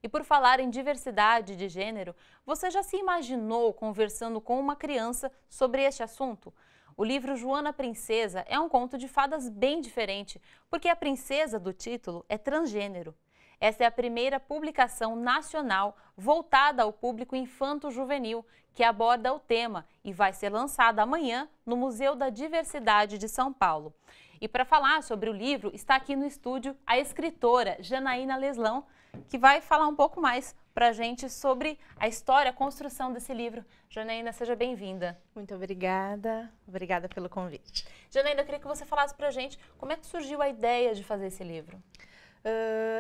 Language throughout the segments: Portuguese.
E por falar em diversidade de gênero, você já se imaginou conversando com uma criança sobre este assunto? O livro Joana Princesa é um conto de fadas bem diferente, porque a princesa do título é transgênero. Essa é a primeira publicação nacional voltada ao público infanto-juvenil que aborda o tema e vai ser lançada amanhã no Museu da Diversidade de São Paulo. E para falar sobre o livro, está aqui no estúdio a escritora Janaína Leslão, que vai falar um pouco mais para a gente sobre a história, a construção desse livro. Janaína, seja bem-vinda. Muito obrigada. Obrigada pelo convite. Janaína, eu queria que você falasse para a gente como é que surgiu a ideia de fazer esse livro.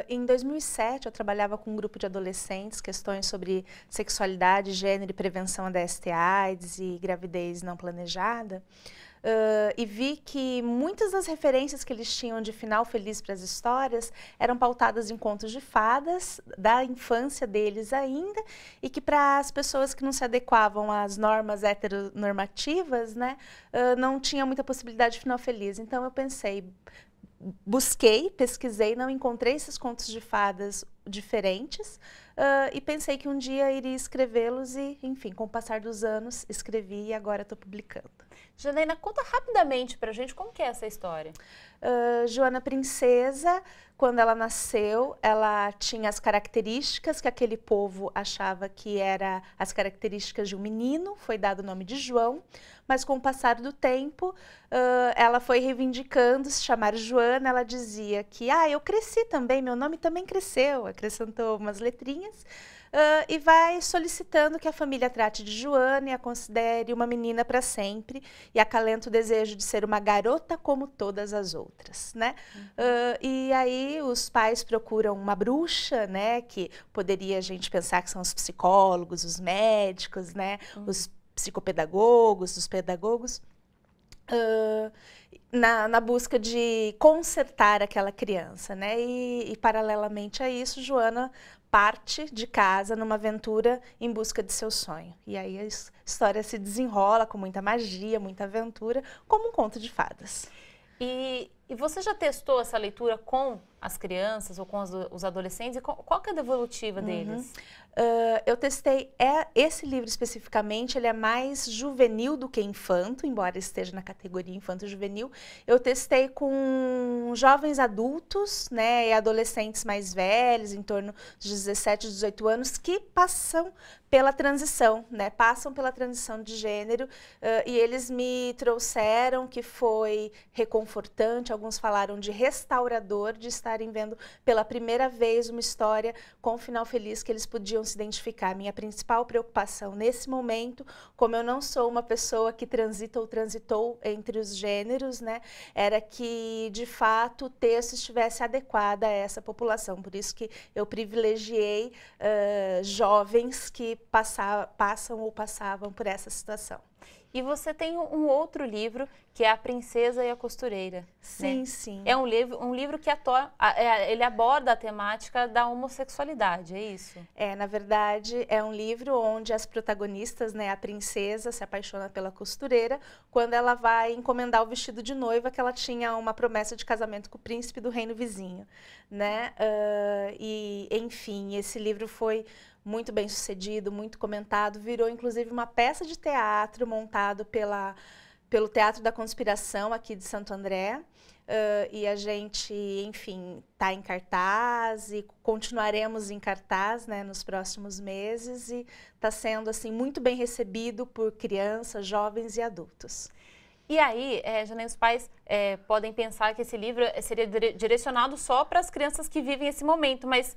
Em 2007, eu trabalhava com um grupo de adolescentes, questões sobre sexualidade, gênero e prevenção da ST/AIDS e gravidez não planejada. E vi que muitas das referências que eles tinham de final feliz para as histórias eram pautadas em contos de fadas, da infância deles ainda, e que para as pessoas que não se adequavam às normas heteronormativas, né, não tinha muita possibilidade de final feliz. Então eu pensei, busquei, pesquisei, não encontrei esses contos de fadas diferentes e pensei que um dia iria escrevê-los e, enfim, com o passar dos anos, escrevi e agora estou publicando. Janaína, conta rapidamente pra gente como que é essa história. Joana Princesa, quando ela nasceu, ela tinha as características que aquele povo achava que eram as características de um menino, foi dado o nome de João, mas com o passar do tempo, ela foi reivindicando se chamar Joana, ela dizia que, eu cresci também, meu nome também cresceu, acrescentou umas letrinhas, e vai solicitando que a família trate de Joana e a considere uma menina para sempre e acalenta o desejo de ser uma garota como todas as outras, né? E aí os pais procuram uma bruxa, né? Que poderia a gente pensar que são os psicólogos, os médicos, né? Os psicopedagogos, os pedagogos. Na busca de consertar aquela criança, né? E paralelamente a isso, Joana parte de casa numa aventura em busca de seu sonho. E aí a história se desenrola com muita magia, muita aventura, como um conto de fadas. E você já testou essa leitura com as crianças ou com os adolescentes? E qual que é a devolutiva deles? Eu testei esse livro especificamente, ele é mais juvenil do que infanto, embora esteja na categoria infanto-juvenil. Eu testei com jovens adultos, né, e adolescentes mais velhos, em torno de 17, 18 anos, que passam pela transição, né, passam pela transição de gênero, e eles me trouxeram que foi reconfortante, alguns falaram de restaurador, de estarem vendo pela primeira vez uma história com um final feliz que eles podiam se identificar. Minha principal preocupação nesse momento, como eu não sou uma pessoa que transita ou transitou entre os gêneros, né, era que de fato o texto estivesse adequado a essa população. Por isso que eu privilegiei jovens que passam ou passavam por essa situação. E você tem um outro livro, que é A Princesa e a Costureira. Sim, né? sim. É um livro que ele aborda a temática da homossexualidade, é isso? Na verdade, é um livro onde as protagonistas, né, a princesa se apaixona pela costureira quando ela vai encomendar o vestido de noiva, que ela tinha uma promessa de casamento com o príncipe do reino vizinho, né? E, enfim, esse livro foi muito bem sucedido, muito comentado, virou inclusive uma peça de teatro montado pelo Teatro da Conspiração aqui de Santo André, e a gente, enfim, está em cartaz e continuaremos em cartaz, né, nos próximos meses, e está sendo assim muito bem recebido por crianças, jovens e adultos. E aí, Janaína, os pais podem pensar que esse livro seria direcionado só para as crianças que vivem esse momento, mas,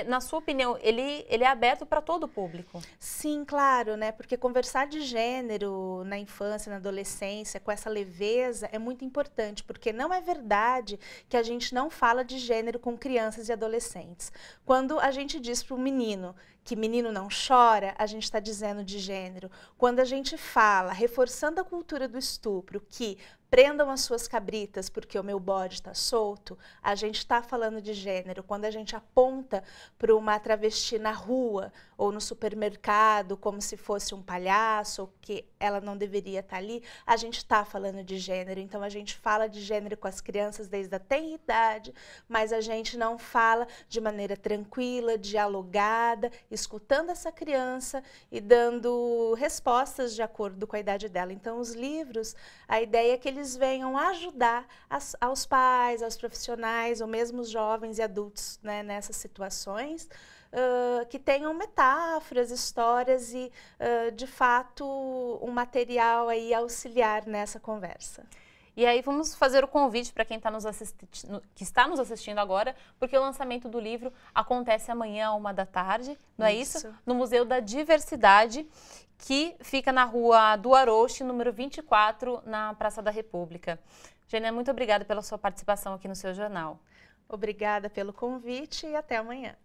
na sua opinião, ele é aberto para todo o público? Sim, claro, né? Porque conversar de gênero na infância, na adolescência, com essa leveza, é muito importante, porque não é verdade que a gente não fala de gênero com crianças e adolescentes. Quando a gente diz para o menino que menino não chora, a gente está dizendo de gênero. Quando a gente fala, reforçando a cultura do estupro, que prendam as suas cabritas porque o meu bode está solto, a gente está falando de gênero. Quando a gente aponta para uma travesti na rua ou no supermercado como se fosse um palhaço ou que ela não deveria estar ali, a gente está falando de gênero. Então a gente fala de gênero com as crianças desde a tenra idade, mas a gente não fala de maneira tranquila, dialogada, escutando essa criança e dando respostas de acordo com a idade dela. Então os livros, a ideia é que eles venham ajudar aos pais, aos profissionais, ou mesmo os jovens e adultos, né, nessas situações, que tenham metáforas, histórias e, de fato, um material aí auxiliar nessa conversa. E aí vamos fazer o convite para quem que está nos assistindo agora, porque o lançamento do livro acontece amanhã, 1h, não é isso? No Museu da Diversidade, que fica na Rua do Arouche, número 24, na Praça da República. Gênia, muito obrigada pela sua participação aqui no seu jornal. Obrigada pelo convite e até amanhã.